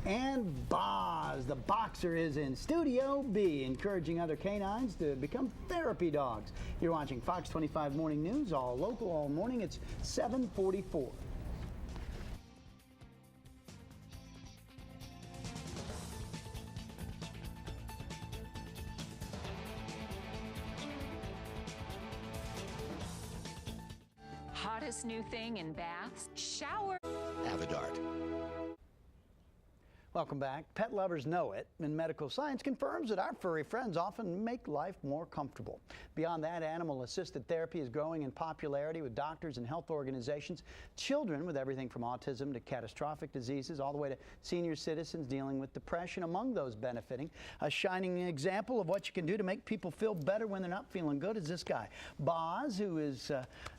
And Boz, the boxer, is in Studio B, encouraging other canines to become therapy dogs. You're watching Fox 25 Morning News, all local, all morning. It's 7:44. Hottest new thing in baths? Shower. Avidart. Welcome back. Pet lovers know it, and medical science confirms that our furry friends often make life more comfortable. Beyond that, animal-assisted therapy is growing in popularity with doctors and health organizations. Children with everything from autism to catastrophic diseases, all the way to senior citizens dealing with depression, among those benefiting. A shining example of what you can do to make people feel better when they're not feeling good is this guy, Boz, who is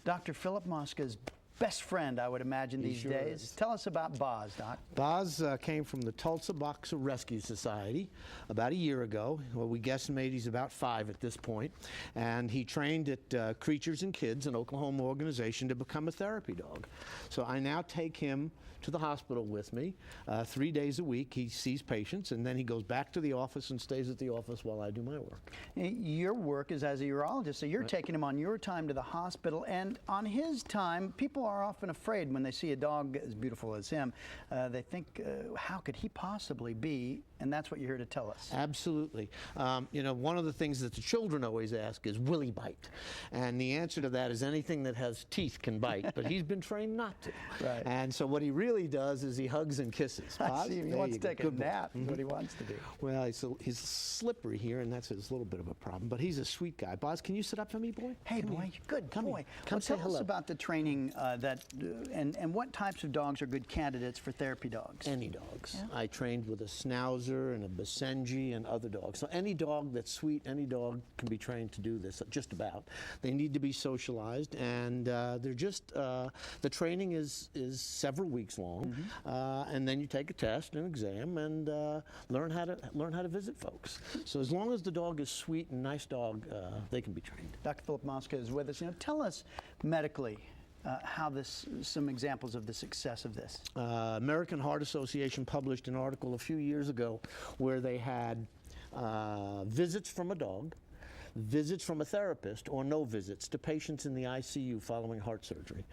Dr. Philip Mosca's best friend, I would imagine, these days. Tell us about Boz, Doc. Boz came from the Tulsa Boxer Rescue Society about a year ago. Well, we guesstimate he's about 5 at this point. And he trained at Creatures and Kids, an Oklahoma organization, to become a therapy dog. So I now take him to the hospital with me 3 days a week. He sees patients, and then he goes back to the office and stays at the office while I do my work. Your work is as a urologist, so you're taking him on your time to the hospital, and on his time, people are often afraid when they see a dog as beautiful as him. They think, how could he possibly be? And that's what you're here to tell us. Absolutely. You know, one of the things that the children always ask is, will he bite? And the answer to that is anything that has teeth can bite, but he's been trained not to. Right. And so what he really does is he hugs and kisses. I see. He wants to take a nap. That's what he wants to do. Well, he's slippery here, and that's his little bit of a problem, but he's a sweet guy. Boz, can you sit up for me, boy? Hey, boy, good boy. Come say tell us about the training and what types of dogs are good candidates for therapy dogs? Any dogs. Yeah. I trained with a Schnauzer and a Basenji and other dogs. So any dog that's sweet, any dog can be trained to do this, just about. They need to be socialized, and they're just, the training is several weeks long, and then you take a test, an exam, and learn how to visit folks. So as long as the dog is sweet and nice dog, they can be trained. Dr. Philip Mosca is with us. You know, tell us medically how some examples of the success of this. American Heart Association published an article a few years ago where they had visits from a dog, visits from a therapist, or no visits to patients in the ICU following heart surgery.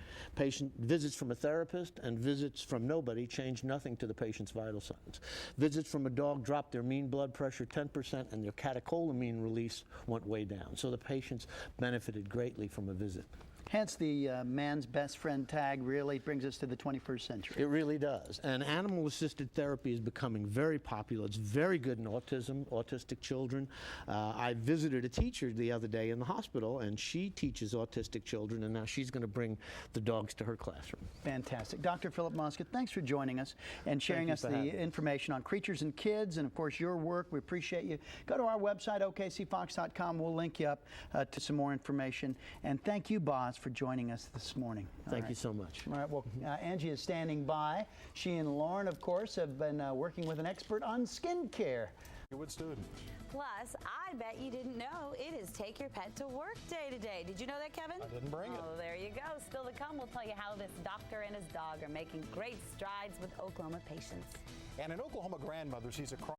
Visits from a therapist and visits from nobody changed nothing to the patient's vital signs. Visits from a dog dropped their mean blood pressure 10%, and their catecholamine release went way down. So the patients benefited greatly from a visit. Hence, the man's best friend tag really brings us to the 21st century. It really does. And animal-assisted therapy is becoming very popular. It's very good in autistic children. I visited a teacher the other day in the hospital, and she teaches autistic children, and now she's going to bring the dogs to her classroom. Fantastic. Dr. Philip Mosca, thanks for joining us and sharing us the information on Creatures and Kids and, of course, your work. We appreciate you. Go to our website, okcfox.com. We'll link you up to some more information. And thank you, Boz, for joining us this morning. Thank you so much. All right, well, Angie is standing by. She and Lauren, of course, have been working with an expert on skin care. Good student. Plus, I bet you didn't know it is Take Your Pet to Work Day today. Did you know that, Kevin? I didn't bring it. Oh, there you go. Still to come, we'll tell you how this doctor and his dog are making great strides with Oklahoma patients. And an Oklahoma grandmother sees a crime.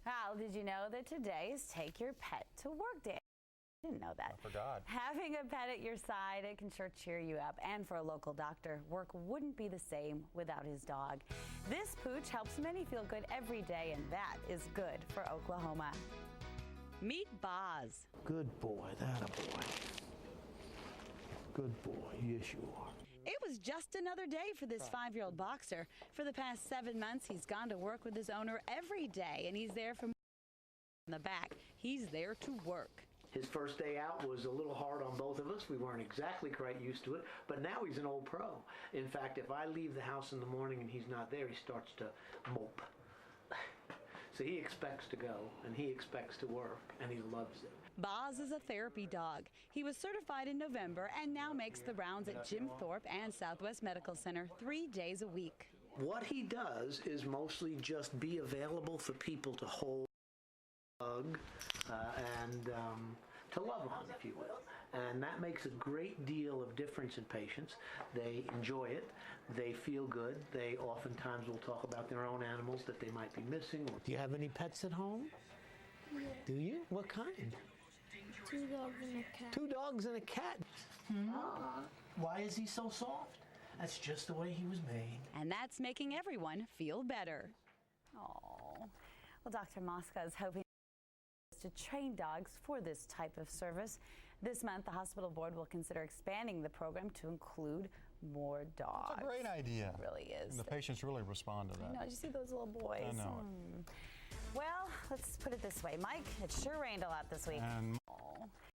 Well, did you know that today is Take Your Pet to Work Day? Didn't know that. I forgot. Having a pet at your side, it can sure cheer you up. And for a local doctor, work wouldn't be the same without his dog. This pooch helps many feel good every day, and that is good for Oklahoma. Meet Boz. Good boy, that a boy. Good boy, yes you are. It was just another day for this 5-year-old boxer. For the past 7 months, he's gone to work with his owner every day, and he's there from in the back. He's there to work. His first day out was a little hard on both of us. We weren't exactly quite used to it, but now he's an old pro. In fact, if I leave the house in the morning and he's not there, he starts to mope. So he expects to go, and he expects to work, and he loves it. Boz is a therapy dog. He was certified in November and now makes the rounds at Jim Thorpe and Southwest Medical Center 3 days a week. What he does is mostly just be available for people to hold, hug, and to love on, if you will. And that makes a great deal of difference in patients. They enjoy it. They feel good. They oftentimes will talk about their own animals that they might be missing. Do you have any pets at home? Yeah. Do you? What kind? 2 dogs and a cat. 2 dogs and a cat. Why is he so soft? That's just the way he was made. And that's making everyone feel better. Oh, well, Dr. Mosca is hoping to train dogs for this type of service. This month, the hospital board will consider expanding the program to include more dogs. That's a great idea. It really is. And the patients really respond to that. I know, did you see those little boys? I know Well, let's put it this way, Mike, it sure rained a lot this week. And